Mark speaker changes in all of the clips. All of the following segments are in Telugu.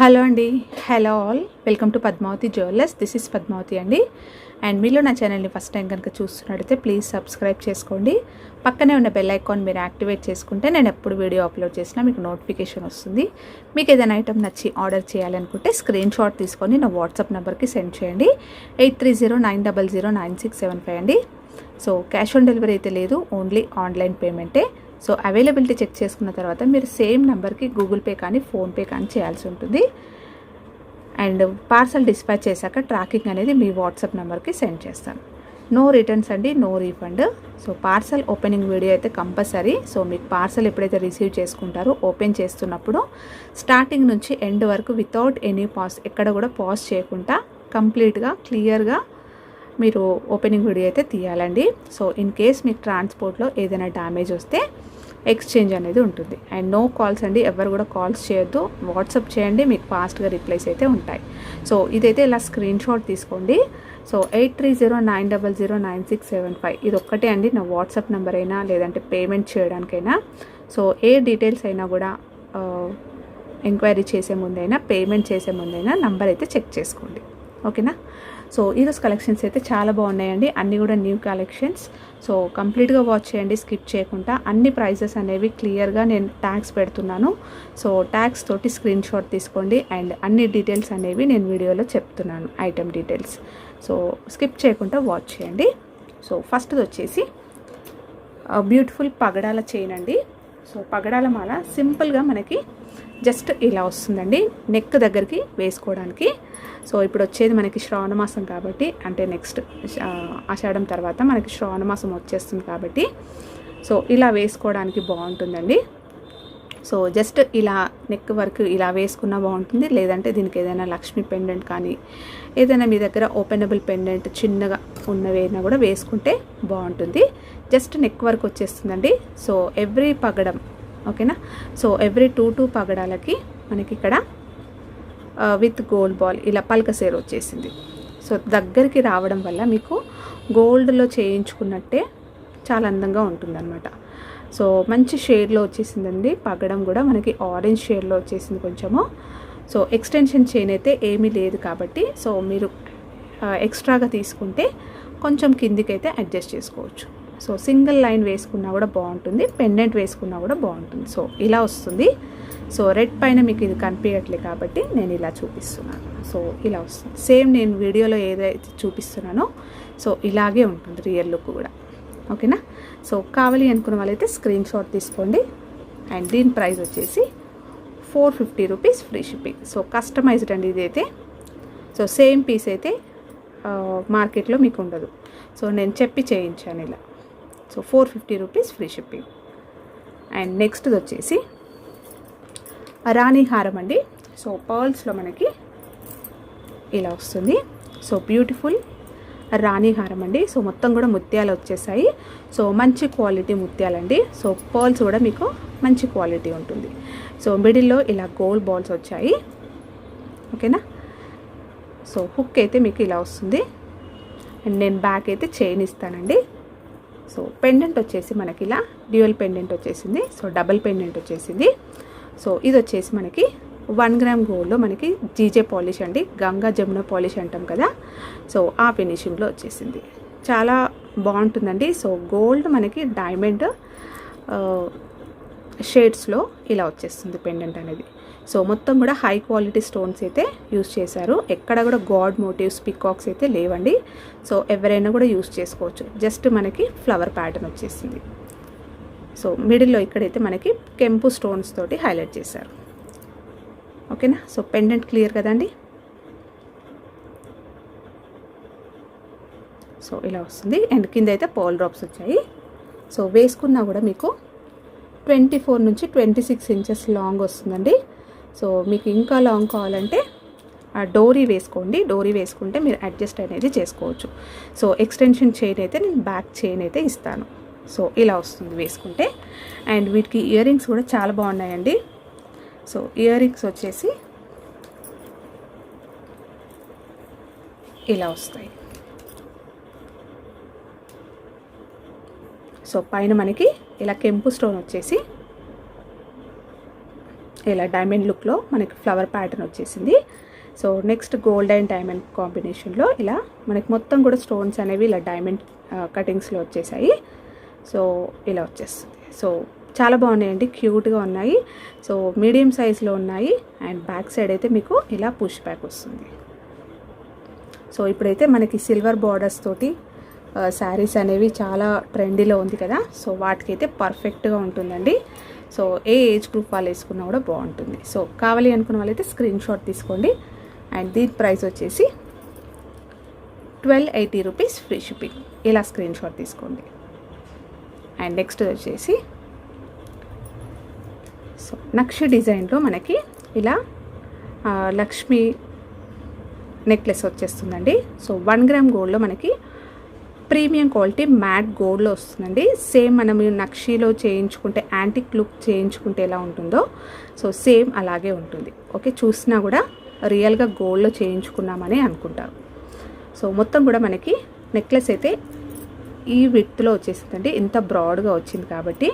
Speaker 1: హలో అండి, hello all, welcome to Padmavathi jewellers. This is Padmavathi అండి. అండ్ మీరు నా ఛానల్ని ఫస్ట్ టైం కనుక చూస్తున్నట్టయితే ప్లీజ్ సబ్స్క్రైబ్ చేసుకోండి. పక్కనే ఉన్న బెల్ ఐకాన్ మీరు యాక్టివేట్ చేసుకుంటే నేను ఎప్పుడు వీడియో అప్లోడ్ చేసినా మీకు నోటిఫికేషన్ వస్తుంది. మీకు ఏదైనా ఐటమ్ నచ్చి ఆర్డర్ చేయాలనుకుంటే స్క్రీన్ షాట్ తీసుకొని నా వాట్సాప్ నెంబర్కి సెండ్ చేయండి. 8309009675 అండి. సో క్యాష్ ఆన్ డెలివరీ అయితే లేదు, ఓన్లీ ఆన్లైన్ పేమెంటే. సో అవైలబిలిటీ చెక్ చేసుకున్న తర్వాత మీరు సేమ్ నెంబర్కి గూగుల్ పే కానీ ఫోన్పే కానీ చేయాల్సి ఉంటుంది. అండ్ పార్సల్ డిస్పాచ్ చేశాక ట్రాకింగ్ అనేది మీ వాట్సాప్ నెంబర్కి సెండ్ చేస్తాను. నో రిటర్న్స్ అండి, no refund. So parcel opening video అయితే కంపల్సరీ. సో మీకు పార్సల్ ఎప్పుడైతే రిసీవ్ చేసుకుంటారో ఓపెన్ చేస్తున్నప్పుడు స్టార్టింగ్ నుంచి ఎండ్ వరకు వితౌట్ ఎనీ పాజ్, ఎక్కడ కూడా పాజ్ చేయకుండా కంప్లీట్గా క్లియర్గా మీరు ఓపెనింగ్ వీడియో అయితే తీయాలండి. సో ఇన్ కేస్ మీకు ట్రాన్స్పోర్ట్లో ఏదైనా డ్యామేజ్ వస్తే ఎక్స్చేంజ్ అనేది ఉంటుంది. అండ్ నో కాల్స్ అండి, ఎవరు కూడా కాల్స్ చేయొద్దు, వాట్సాప్ చేయండి, మీకు ఫాస్ట్గా రిప్లైస్ అయితే ఉంటాయి. సో ఇదైతే ఇలా స్క్రీన్ షాట్ తీసుకోండి. సో 8309009675 ఇది ఒక్కటే అండి నా వాట్సాప్ నెంబర్ అయినా లేదంటే పేమెంట్ చేయడానికైనా. సో ఏ డీటెయిల్స్ అయినా కూడా ఎంక్వైరీ చేసే ముందైనా పేమెంట్ చేసే ముందైనా నంబర్ అయితే చెక్ చేసుకోండి, ఓకేనా. సో ఈరోజు కలెక్షన్స్ అయితే చాలా బాగున్నాయండి, అన్నీ కూడా న్యూ కలెక్షన్స్. సో కంప్లీట్గా వాచ్ చేయండి, స్కిప్ చేయకుండా. అన్ని ప్రైజెస్ అనేవి క్లియర్గా నేను ట్యాగ్స్ పెడుతున్నాను. సో ట్యాగ్స్ తోటి స్క్రీన్ షాట్ తీసుకోండి. అండ్ అన్ని డీటెయిల్స్ అనేవి నేను వీడియోలో చెప్తున్నాను, ఐటమ్ డీటెయిల్స్. సో స్కిప్ చేయకుండా వాచ్ చేయండి. సో ఫస్ట్ది వచ్చేసి బ్యూటిఫుల్ పగడాల చైన్ అండి. సో పగడాల మాల సింపుల్గా మనకి జస్ట్ ఇలా వస్తుందండి, నెక్ దగ్గరికి వేసుకోవడానికి. సో ఇప్పుడు వచ్చేది మనకి శ్రావణ మాసం కాబట్టి, అంటే నెక్స్ట్ ఆషాఢం తర్వాత మనకి శ్రావణ మాసం వచ్చేస్తుంది కాబట్టి సో ఇలా వేసుకోవడానికి బాగుంటుందండి. సో జస్ట్ ఇలా నెక్ వరకు ఇలా వేసుకున్నా బాగుంటుంది, లేదంటే దీనికి ఏదైనా లక్ష్మీ పెండెంట్ కానీ ఏదైనా మీ దగ్గర ఓపెనబుల్ పెండెంట్ చిన్నగా ఉన్నవేనా కూడా వేసుకుంటే బాగుంటుంది. జస్ట్ నెక్ వరకు వచ్చేస్తుందండి. సో ఎవ్రీ పగడం, ఓకేనా. సో ఎవ్రీ 2 పగడాలకి మనకి ఇక్కడ విత్ గోల్డ్ బాల్ ఇలా పల్కసేరు వచ్చేసింది. సో దగ్గరికి రావడం వల్ల మీకు గోల్డ్లో చేయించుకున్నట్టే చాలా అందంగా ఉంటుందన్నమాట. సో మంచి షేడ్లో వచ్చేసిందండి. పగడం కూడా మనకి ఆరెంజ్ షేడ్లో వచ్చేసింది కొంచెము. సో ఎక్స్టెన్షన్ చైన్ అయితే ఏమీ లేదు కాబట్టి సో మీరు ఎక్స్ట్రాగా తీసుకుంటే కొంచెం కిందికైతే అడ్జస్ట్ చేసుకోవచ్చు. సో సింగిల్ లైన్ వేసుకున్నా కూడా బాగుంటుంది, పెండెంట్ వేసుకున్నా కూడా బాగుంటుంది. సో ఇలా వస్తుంది. సో రెడ్ పైన మీకు ఇది కనిపించట్లేదు కాబట్టి నేను ఇలా చూపిస్తున్నాను. సో ఇలా వస్తుంది, సేమ్ నేను వీడియోలో ఏదైతే చూపిస్తున్నానో సో ఇలాగే ఉంటుంది రియల్ లుక్ కూడా, ఓకేనా. సో కావాలి అనుకున్న వాళ్ళైతే స్క్రీన్ షాట్ తీసుకోండి. అండ్ దీని ప్రైస్ వచ్చేసి 450 rupees free shipping. So customised అండి ఇదైతే. సో సేమ్ పీస్ అయితే మార్కెట్లో మీకు ఉండదు. సో నేను చెప్పి చేయించాను ఇలా. So 450 rupees free shipping. And నెక్స్ట్ది వచ్చేసి రాణి హారం అండి. సో పర్ల్స్లో మనకి ఇలా వస్తుంది. సో బ్యూటిఫుల్ రాణి హారం అండి. సో మొత్తం కూడా ముత్యాలు వచ్చేసాయి. సో మంచి క్వాలిటీ ముత్యాలండి. సో పర్ల్స్ కూడా మీకు మంచి క్వాలిటీ ఉంటుంది. సో మిడిల్లో ఇలా గోల్డ్ బాల్స్ వచ్చాయి, ఓకేనా. సో హుక్ అయితే మీకు ఇలా వస్తుంది. అండ్ నేను బ్యాక్ అయితే చైన్ ఇస్తానండి. సో పెండెంట్ వచ్చేసి మనకి ఇలా డ్యూయల్ పెండెంట్ వచ్చేసింది. సో డబల్ పెండెంట్ వచ్చేసింది. సో ఇది వచ్చేసి మనకి 1 గ్రామ్ గోల్డ్లో మనకి జీజే పాలిష్ అండి, గంగా జమున పాలిష్ అంటాం కదా. సో ఆ ఫినిషింగ్లో వచ్చేసింది, చాలా బాగుంటుందండి. సో గోల్డ్ మనకి డైమండ్ షేడ్స్లో ఇలా వచ్చేస్తుంది పెండెంట్ అనేది. సో మొత్తం కూడా హై క్వాలిటీ స్టోన్స్ అయితే యూస్ చేశారు. ఎక్కడ కూడా గాడ్ మోటివ్స్, పికాక్స్ అయితే లేవండి. సో ఎవరైనా కూడా యూస్ చేసుకోవచ్చు. జస్ట్ మనకి ఫ్లవర్ ప్యాటర్న్ వచ్చేసింది. సో మిడిల్లో ఇక్కడైతే మనకి కెంపు స్టోన్స్ తోటి హైలైట్ చేశారు, ఓకేనా. సో పెండెంట్ క్లియర్ కదండి. సో ఇలా వస్తుంది. అండ్ కింద అయితే పర్ల్ డ్రాప్స్ వచ్చాయి. సో వేసుకున్నా కూడా మీకు 24 నుంచి 26 ఇంచెస్ లాంగ్ వస్తుందండి. సో మీకు ఇంకా లాంగ్ కావాలంటే డోరీ వేసుకోండి. డోరీ వేసుకుంటే మీరు అడ్జస్ట్ అనేది చేసుకోవచ్చు. సో ఎక్స్టెన్షన్ చైన్ అయితే నేను బ్యాక్ చైన్ అయితే ఇస్తాను. సో ఇలా వస్తుంది వేసుకుంటే. అండ్ వీటికి ఇయర్ రింగ్స్ కూడా చాలా బాగున్నాయండి. సో ఇయర్ రింగ్స్ వచ్చేసి ఇలా వస్తాయి. సో పైన మనకి ఇలా కెంపు స్టోన్ వచ్చేసి ఇలా డైమండ్ లుక్లో మనకి ఫ్లవర్ ప్యాటర్న్ వచ్చేసింది. So next gold and diamond కాంబినేషన్లో ఇలా మనకి మొత్తం కూడా స్టోన్స్ అనేవి ఇలా డైమండ్ కటింగ్స్లో వచ్చేసాయి. సో ఇలా వచ్చేస్తుంది. సో చాలా బాగున్నాయండి, క్యూట్గా ఉన్నాయి. సో మీడియం సైజ్లో ఉన్నాయి. అండ్ బ్యాక్ సైడ్ అయితే మీకు ఇలా పుష్ బ్యాక్ వస్తుంది. సో ఇప్పుడైతే మనకి సిల్వర్ బార్డర్స్ తోటి శారీస్ అనేవి చాలా ట్రెండీలో ఉంది కదా. సో వాటికైతే పర్ఫెక్ట్గా ఉంటుందండి. సో ఏ ఏజ్ గ్రూప్ వాళ్ళు వేసుకున్నా కూడా బాగుంటుంది. సో కావాలి అనుకున్న వాళ్ళైతే స్క్రీన్ షాట్ తీసుకోండి. అండ్ దీని ప్రైస్ వచ్చేసి 1280 రూపీస్ ఫ్రీ షిప్పింగ్. ఇలా స్క్రీన్ షాట్ తీసుకోండి. అండ్ నెక్స్ట్ వచ్చేసి సో నక్షి డిజైన్లో మనకి ఇలా లక్ష్మీ నెక్లెస్ వచ్చేస్తుందండి. సో 1 గ్రామ్ గోల్డ్లో మనకి ప్రీమియం క్వాలిటీ మ్యాట్ గోల్డ్లో వస్తుందండి. సేమ్ మనం నక్షీలో చేయించుకుంటే యాంటిక్ లుక్ చేయించుకుంటే ఎలా ఉంటుందో సో సేమ్ అలాగే ఉంటుంది. ఓకే, చూసినా కూడా రియల్గా గోల్డ్లో చేయించుకున్నామని అనుకుంటారు. సో మొత్తం కూడా మనకి నెక్లెస్ అయితే ఈ విడ్త్లో వచ్చేసిందండి. ఇంత బ్రాడ్గా వచ్చింది కాబట్టి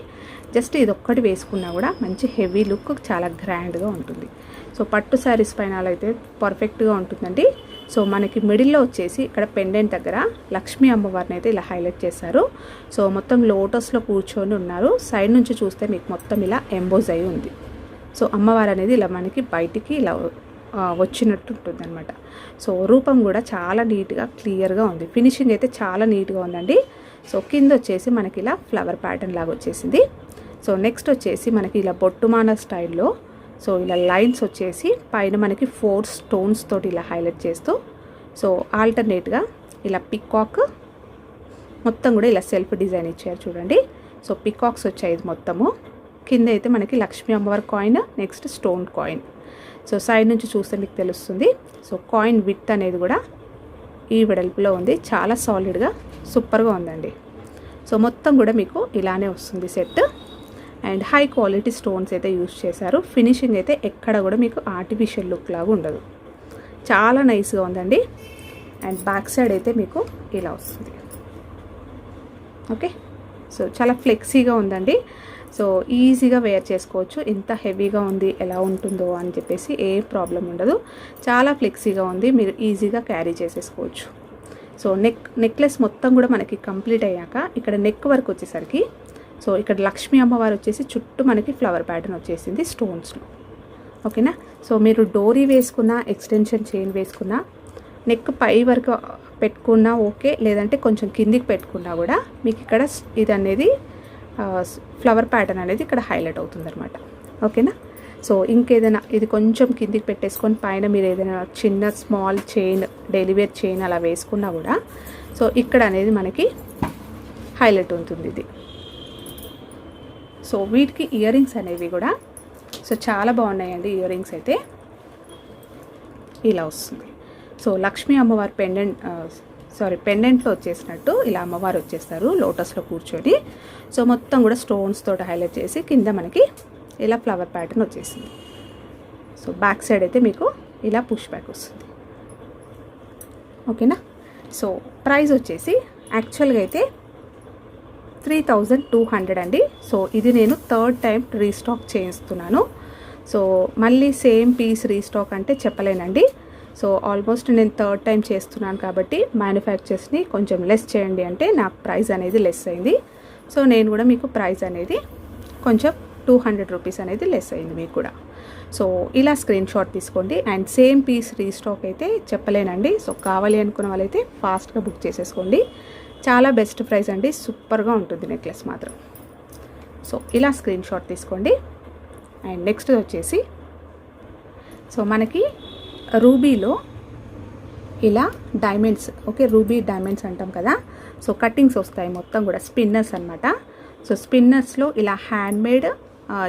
Speaker 1: జస్ట్ ఇది ఒక్కటి వేసుకున్నా కూడా మంచి హెవీ లుక్ చాలా గ్రాండ్గా ఉంటుంది. సో పట్టు శారీస్ పైన అయితే పర్ఫెక్ట్గా ఉంటుందండి. సో మనకి మిడిల్లో వచ్చేసి ఇక్కడ పెండెంట్ దగ్గర లక్ష్మీ అమ్మవారిని అయితే ఇలా హైలైట్ చేశారు. సో మొత్తం లోటస్లో కూర్చొని ఉన్నారు. సైడ్ నుంచి చూస్తే మీకు మొత్తం ఇలా ఎంబోజ్ అయి ఉంది. సో అమ్మవారు అనేది ఇలా మనకి బయటికి ఇలా వచ్చినట్టు ఉంటుంది అనమాట. సో రూపం కూడా చాలా నీట్గా క్లియర్గా ఉంది. ఫినిషింగ్ అయితే చాలా నీట్గా ఉందండి. సో కింద వచ్చేసి మనకి ఇలా ఫ్లవర్ ప్యాటర్న్ లాగా వచ్చేసింది. సో నెక్స్ట్ వచ్చేసి మనకి ఇలా బొట్టుమాన స్టైల్లో సో ఇలా లైన్స్ వచ్చేసి పైన మనకి 4 స్టోన్స్ తోటి ఇలా హైలైట్ చేస్తూ సో ఆల్టర్నేట్గా ఇలా పికాక్ మొత్తం కూడా ఇలా సెల్ఫ్ డిజైన్ ఇచ్చారు చూడండి. సో పికాక్స్ వచ్చాయి ఇది మొత్తము. కింద అయితే మనకి లక్ష్మీ అమ్మవారి coin, next stone coin. So side నుంచి చూస్తే మీకు తెలుస్తుంది. సో కాయిన్ విత్ అనేది కూడా ఈ వెడల్పులో ఉంది. చాలా సాలిడ్గా సూపర్గా ఉందండి. సో మొత్తం కూడా మీకు ఇలానే వస్తుంది set. And high quality stones అయితే యూజ్ చేశారు. ఫినిషింగ్ అయితే ఎక్కడ కూడా మీకు ఆర్టిఫిషియల్ లుక్ లాగా ఉండదు. చాలా నైస్గా ఉందండి. అండ్ బ్యాక్ సైడ్ అయితే మీకు ఇలా వస్తుంది. ఓకే, సో చాలా ఫ్లెక్సీగా ఉందండి. సో ఈజీగా వేర్ చేసుకోవచ్చు. ఇంత హెవీగా ఉంది ఎలా ఉంటుందో అని చెప్పేసి ఏ ప్రాబ్లం ఉండదు. చాలా ఫ్లెక్సీగా ఉంది, మీరు ఈజీగా క్యారీ చేసేసుకోవచ్చు. సో నెక్లెస్ మొత్తం కూడా మనకి కంప్లీట్ అయ్యాక ఇక్కడ నెక్ వర్క్ వచ్చేసరికి సో ఇక్కడ లక్ష్మీ అమ్మవారు వచ్చేసి చుట్టూ మనకి ఫ్లవర్ ప్యాటర్న్ వచ్చేసింది స్టోన్స్లో. ఓకేనా. సో మీరు డోరీ వేసుకున్నా, ఎక్స్టెన్షన్ చైన్ వేసుకున్నా, నెక్ పై వరకు పెట్టుకున్నా ఓకే, లేదంటే కొంచెం కిందికి పెట్టుకున్నా కూడా మీకు ఇక్కడ ఇది అనేది ఫ్లవర్ ప్యాటర్న్ అనేది ఇక్కడ హైలైట్ అవుతుంది అనమాట. ఓకేనా. సో ఇంకేదైనా ఇది కొంచెం కిందికి పెట్టేసుకొని పైన మీరు ఏదైనా చిన్న small chain, daily wear chain అలా వేసుకున్నా కూడా సో ఇక్కడ అనేది మనకి హైలైట్ ఉంటుంది ఇది. సో వీటికి ఇయర్ రింగ్స్ అనేవి కూడా సో చాలా బాగున్నాయండి. ఇయర్ రింగ్స్ అయితే ఇలా వస్తుంది. సో లక్ష్మీ అమ్మవారి పెండెంట్లో వచ్చేసినట్టు ఇలా అమ్మవారు వచ్చేస్తారు లోటస్లో కూర్చొని. సో మొత్తం కూడా స్టోన్స్ తోటి హైలైట్ చేసి కింద మనకి ఇలా ఫ్లవర్ ప్యాటర్న్ వచ్చేసింది. సో బ్యాక్ సైడ్ అయితే మీకు ఇలా పుష్ బ్యాక్ వస్తుంది. ఓకేనా. సో ప్రైస్ వచ్చేసి యాక్చువల్గా అయితే 3200 అండి. సో ఇది నేను 3rd టైం రీస్టాక్ చేయిస్తున్నాను. సో మళ్ళీ సేమ్ పీస్ రీస్టాక్ అంటే చెప్పలేనండి. సో ఆల్మోస్ట్ నేను 3rd టైం చేస్తున్నాను కాబట్టి మ్యానుఫ్యాక్చర్స్ని కొంచెం లెస్ చేయండి అంటే నా ప్రైస్ అనేది లెస్ అయింది. సో నేను కూడా మీకు ప్రైస్ అనేది కొంచెం 200 రూపీస్ అనేది లెస్ అయింది మీకు కూడా. సో ఇలా స్క్రీన్ షాట్ తీసుకోండి. అండ్ సేమ్ పీస్ రీస్టాక్ అయితే చెప్పలేనండి. సో కావాలి అనుకున్న వాళ్ళైతే ఫాస్ట్గా బుక్ చేసేసుకోండి. చాలా బెస్ట్ ప్రైస్ అండి, సూపర్గా ఉంటుంది నెక్లెస్ మాత్రం. సో ఇలా స్క్రీన్ షాట్ తీసుకోండి. అండ్ నెక్స్ట్ వచ్చేసి సో మనకి రూబీలో ఇలా డైమండ్స్, ఓకే, రూబీ డైమండ్స్ అంటాం కదా. సో కట్టింగ్స్ వస్తాయి మొత్తం కూడా స్పిన్నర్స్ అనమాట. సో స్పిన్నర్స్లో ఇలా హ్యాండ్మేడ్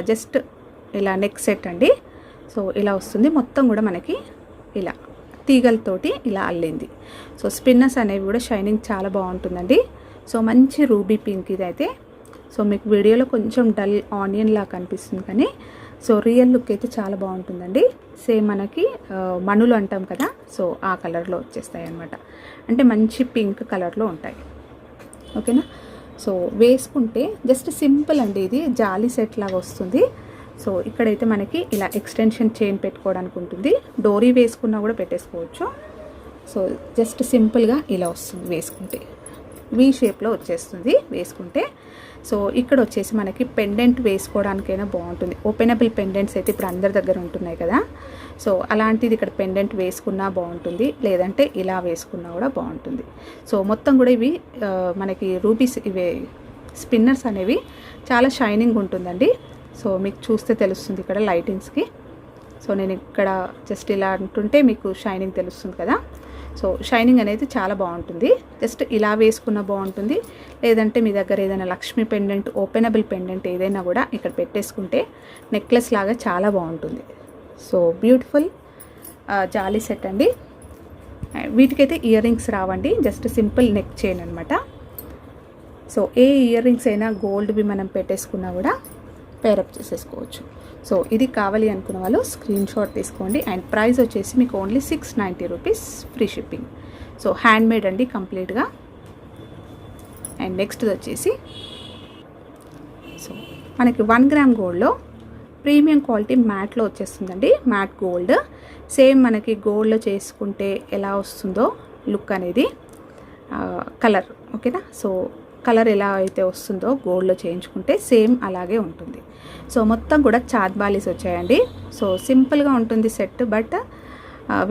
Speaker 1: జస్ట్ ఇలా నెక్ సెట్ అండి. సో ఇలా వస్తుంది మొత్తం కూడా మనకి ఇలా తీగలతోటి ఇలా అల్లింది. సో స్పిన్నర్స్ అనేవి కూడా షైనింగ్ చాలా బాగుంటుందండి. సో మంచి రూబీ పింక్ ఇదైతే. సో మీకు వీడియోలో కొంచెం డల్ ఆనియన్ లా కనిపిస్తుంది కానీ సో రియల్ లుక్ అయితే చాలా బాగుంటుందండి. సేమ్ మనకి మణులు అంటాం కదా, సో ఆ కలర్లో వచ్చేస్తాయి అన్నమాట. అంటే మంచి పింక్ కలర్లో ఉంటాయి. ఓకేనా. సో వేసుకుంటే జస్ట్ సింపుల్ అండి, ఇది జాలీ సెట్ లాగా వస్తుంది. సో ఇక్కడైతే మనకి ఇలా ఎక్స్టెన్షన్ చైన్ పెట్టుకోవడానికి ఉంటుంది. డోరీ వేసుకున్నా కూడా పెట్టేసుకోవచ్చు. సో జస్ట్ సింపుల్గా ఇలా వస్తుంది వేసుకుంటే, వీ షేప్లో వచ్చేస్తుంది వేసుకుంటే. సో ఇక్కడ వచ్చేసి మనకి పెండెంట్ వేసుకోవడానికైనా బాగుంటుంది. ఓపెనబుల్ పెండెంట్స్ అయితే ఇప్పుడు అందరి దగ్గర ఉంటున్నాయి కదా. సో అలాంటిది ఇక్కడ పెండెంట్ వేసుకున్నా బాగుంటుంది, లేదంటే ఇలా వేసుకున్నా కూడా బాగుంటుంది. సో మొత్తం కూడా ఇవి మనకి రూబీస్, ఇవి స్పిన్నర్స్ అనేవి చాలా షైనింగ్ ఉంటుందండి. సో మీకు చూస్తే తెలుస్తుంది ఇక్కడ లైటింగ్స్కి. సో నేను ఇక్కడ జస్ట్ ఇలా అంటుంటే మీకు షైనింగ్ తెలుస్తుంది కదా. సో షైనింగ్ అనేది చాలా బాగుంటుంది. జస్ట్ ఇలా వేసుకున్న బాగుంటుంది, లేదంటే మీ దగ్గర ఏదైనా లక్ష్మీ పెండెంట్, ఓపెనబుల్ పెండెంట్ ఏదైనా కూడా ఇక్కడ పెట్టేసుకుంటే నెక్లెస్ లాగా చాలా బాగుంటుంది. సో బ్యూటిఫుల్ జాలీ సెట్ అండి. వీటికైతే ఇయర్ రింగ్స్ రావండి, జస్ట్ సింపుల్ నెక్ చైన్ అనమాట. సో ఏ ఇయర్ రింగ్స్ అయినా గోల్డ్వి మనం పెట్టేసుకున్నా కూడా పేరప్ చేసేసుకోవచ్చు. సో ఇది కావాలి అనుకున్న వాళ్ళు స్క్రీన్ షాట్ తీసుకోండి. అండ్ ప్రైస్ వచ్చేసి మీకు only 690 rupees, free shipping. So hand made అండి కంప్లీట్గా. అండ్ నెక్స్ట్ వచ్చేసి సో మనకి 1 గ్రామ్ గోల్డ్లో ప్రీమియం క్వాలిటీ మ్యాట్లో వచ్చేస్తుందండి. మ్యాట్ గోల్డ్ సేమ్ మనకి గోల్డ్లో చేసుకుంటే ఎలా వస్తుందో లుక్ అనేది, కలర్ ఓకేనా. సో కలర్ ఎలా అయితే వస్తుందో గోల్డ్లో చేయించుకుంటే సేమ్ అలాగే ఉంటుంది. సో మొత్తం కూడా చాద్బాలీస్ వచ్చాయండి. సో సింపుల్గా ఉంటుంది సెట్, బట్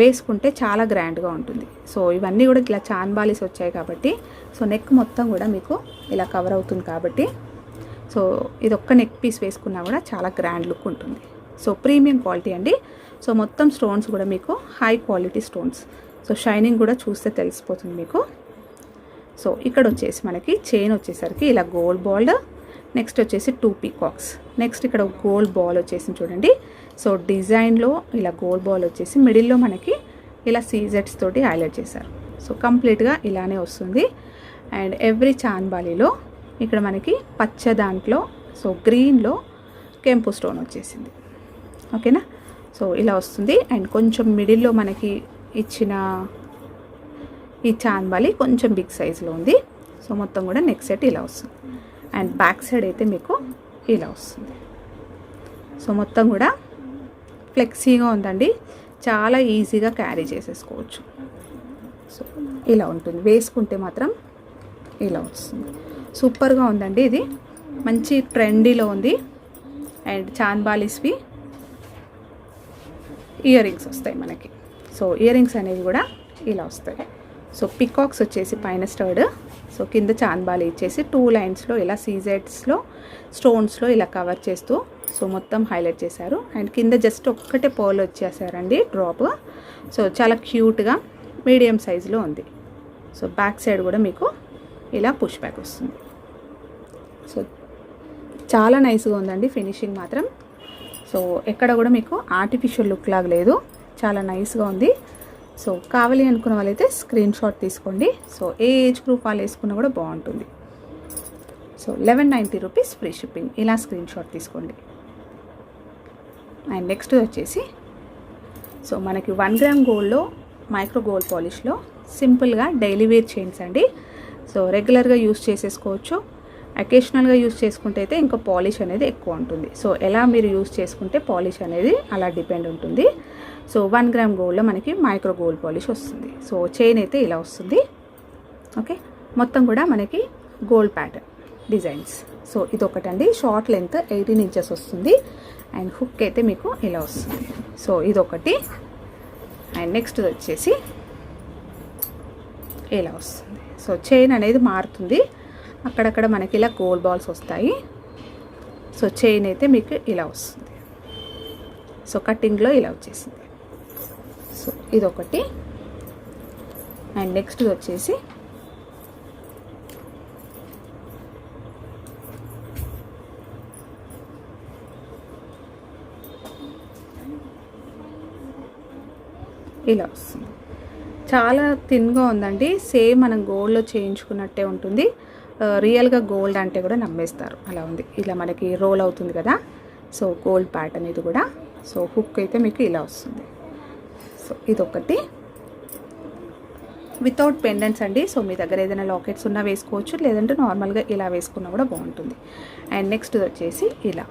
Speaker 1: వేసుకుంటే చాలా గ్రాండ్గా ఉంటుంది. సో ఇవన్నీ కూడా ఇలా చాన్బాలీస్ వచ్చాయి కాబట్టి, సో నెక్ మొత్తం కూడా మీకు ఇలా కవర్ అవుతుంది కాబట్టి, సో ఇది ఒక్క నెక్ పీస్ వేసుకున్నా కూడా చాలా గ్రాండ్ లుక్ ఉంటుంది. సో ప్రీమియం క్వాలిటీ అండి. సో మొత్తం స్టోన్స్ కూడా మీకు high quality stones. So shining కూడా చూస్తే తెలిసిపోతుంది మీకు. సో ఇక్కడ వచ్చేసి మనకి చైన్ వచ్చేసరికి ఇలా గోల్డ్ బాల్, నెక్స్ట్ వచ్చేసి 2 పీకాక్స్, నెక్స్ట్ ఇక్కడ గోల్డ్ బాల్ వచ్చేసి చూడండి. సో డిజైన్లో ఇలా గోల్డ్ బాల్ వచ్చేసి మిడిల్లో మనకి ఇలా సీజెట్స్ తోటి హైలైట్ చేశారు. సో కంప్లీట్గా ఇలానే వస్తుంది. అండ్ ఎవ్రీ చాన్బాలీలో ఇక్కడ మనకి పచ్చ దాంట్లో, సో గ్రీన్లో కెంపు స్టోన్ వచ్చేసింది ఓకేనా. సో ఇలా వస్తుంది. అండ్ కొంచెం మిడిల్లో మనకి ఇచ్చిన ఈ చాన్బాలి కొంచెం బిగ్ సైజులో ఉంది. సో మొత్తం కూడా నెక్ సెట్ ఇలా వస్తుంది. అండ్ బ్యాక్ సైడ్ అయితే మీకు ఇలా వస్తుంది. సో మొత్తం కూడా ఫ్లెక్సీగా ఉందండి, చాలా ఈజీగా క్యారీ చేసేసుకోవచ్చు. సో ఇలా ఉంటుంది, వేసుకుంటే మాత్రం ఇలా వస్తుంది. సూపర్గా ఉందండి, ఇది మంచి ట్రెండీలో ఉంది. అండ్ చాన్బాలీస్వి ఇయర్ రింగ్స్ వస్తాయి మనకి. సో ఇయర్ రింగ్స్ అనేవి కూడా ఇలా వస్తాయి. సో పికాక్స్ వచ్చేసి పైన స్టర్డ్, సో కింద చాన్బాలి ఇచ్చేసి 2 లైన్స్లో ఇలా సీజెట్స్లో స్టోన్స్లో ఇలా కవర్ చేస్తూ సో మొత్తం హైలైట్ చేశారు. అండ్ కింద జస్ట్ ఒక్కటే పోల్ వచ్చేసారండి డ్రాప్. సో చాలా క్యూట్గా మీడియం సైజులో ఉంది. సో బ్యాక్ సైడ్ కూడా మీకు ఇలా పుష్ బ్యాక్ వస్తుంది. సో చాలా నైస్గా ఉందండి ఫినిషింగ్ మాత్రం. సో ఎక్కడ కూడా మీకు ఆర్టిఫిషియల్ లుక్ లాగా లేదు, చాలా నైస్గా ఉంది. సో కావాలి అనుకున్న వాళ్ళైతే స్క్రీన్ షాట్ తీసుకోండి. సో ఏ ఏజ్ గ్రూప్ వాళ్ళు వేసుకున్నా కూడా బాగుంటుంది. So 1190 rupees, free shipping. ఇలా స్క్రీన్ షాట్ తీసుకోండి. అండ్ నెక్స్ట్ వచ్చేసి సో మనకి 1 గ్రామ్ గోల్డ్లో మైక్రో గోల్డ్ పాలిష్లో సింపుల్గా డైలీ వేర్ చైన్స్ అండి. సో రెగ్యులర్గా యూస్ చేసేసుకోవచ్చు. అకేషనల్గా యూస్ చేసుకుంటే అయితే ఇంకా పాలిష్ అనేది ఎక్కువ ఉంటుంది. సో ఎలా మీరు యూస్ చేసుకుంటే పాలిష్ అనేది అలా డిపెండ్ ఉంటుంది. సో 1 గ్రామ్ గోల్డ్లో మనకి మైక్రో గోల్డ్ పాలిష్ వస్తుంది. సో చైన్ అయితే ఇలా వస్తుంది ఓకే. మొత్తం కూడా మనకి గోల్డ్ ప్యాటర్న్ డిజైన్స్. సో ఇదొకటండి, షార్ట్ లెంత్ 18 ఇంచెస్ వస్తుంది. అండ్ హుక్ అయితే మీకు ఇలా వస్తుంది. సో ఇదొకటి. అండ్ నెక్స్ట్ వచ్చేసి ఇలా వస్తుంది. సో చైన్ అనేది మారుతుంది, అక్కడక్కడ మనకి ఇలా గోల్డ్ బాల్స్ వస్తాయి. సో చైన్ అయితే మీకు ఇలా వస్తుంది. సో కటింగ్లో ఇలా వచ్చేసింది. సో ఇదొకటి. అండ్ నెక్స్ట్ వచ్చేసి ఇలా వస్తుంది. చాలా థిన్గా ఉందండి, సేమ్ మనం గోల్డ్లో చేయించుకున్నట్టే ఉంటుంది. రియల్గా గోల్డ్ అంటే కూడా నమ్మేస్తారు, అలా ఉంది. ఇలా మనకి రోల్ అవుతుంది కదా, సో గోల్డ్ ప్యాటర్న్ ఇది కూడా. సో హుక్ అయితే మీకు ఇలా వస్తుంది. సో ఇదొకటి వితౌట్ పెండెంట్స్ అండి. సో మీ దగ్గర ఏదైనా లాకెట్స్ ఉన్నా వేసుకోవచ్చు, లేదంటే నార్మల్గా ఇలా వేసుకున్నా కూడా బాగుంటుంది. అండ్ నెక్స్ట్ వచ్చేసి ఇలా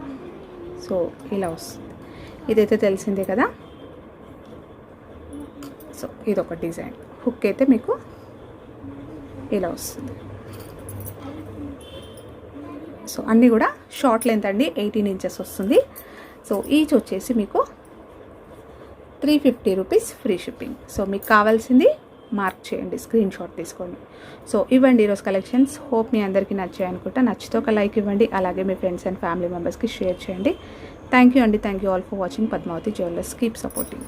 Speaker 1: సో ఇలా వస్తుంది. ఇదైతే తెలిసిందే కదా. సో ఇదొక డిజైన్. హుక్ అయితే మీకు ఇలా వస్తుంది. సో అన్నీ కూడా షార్ట్ లెంత్ అండి, 18 ఇంచెస్ వస్తుంది. సో ఈచ్ వచ్చేసి మీకు 350 రూపీస్ ఫ్రీ షిప్పింగ్. సో మీకు కావాల్సింది మార్క్ చేయండి, స్క్రీన్ షాట్ తీసుకోండి. సో ఇవ్వండి ఈరోజు కలెక్షన్స్. హోప్ మీ అందరికీ నచ్చాయి అనుకుంటా. నచ్చితే ఒక లైక్ ఇవ్వండి, అలాగే మీ ఫ్రెండ్స్ అండ్ ఫ్యామిలీ మెంబర్స్కి షేర్ చేయండి. థ్యాంక్ యూ అండి. Thank you all for watching Padmavathi jewellers. Keep supporting.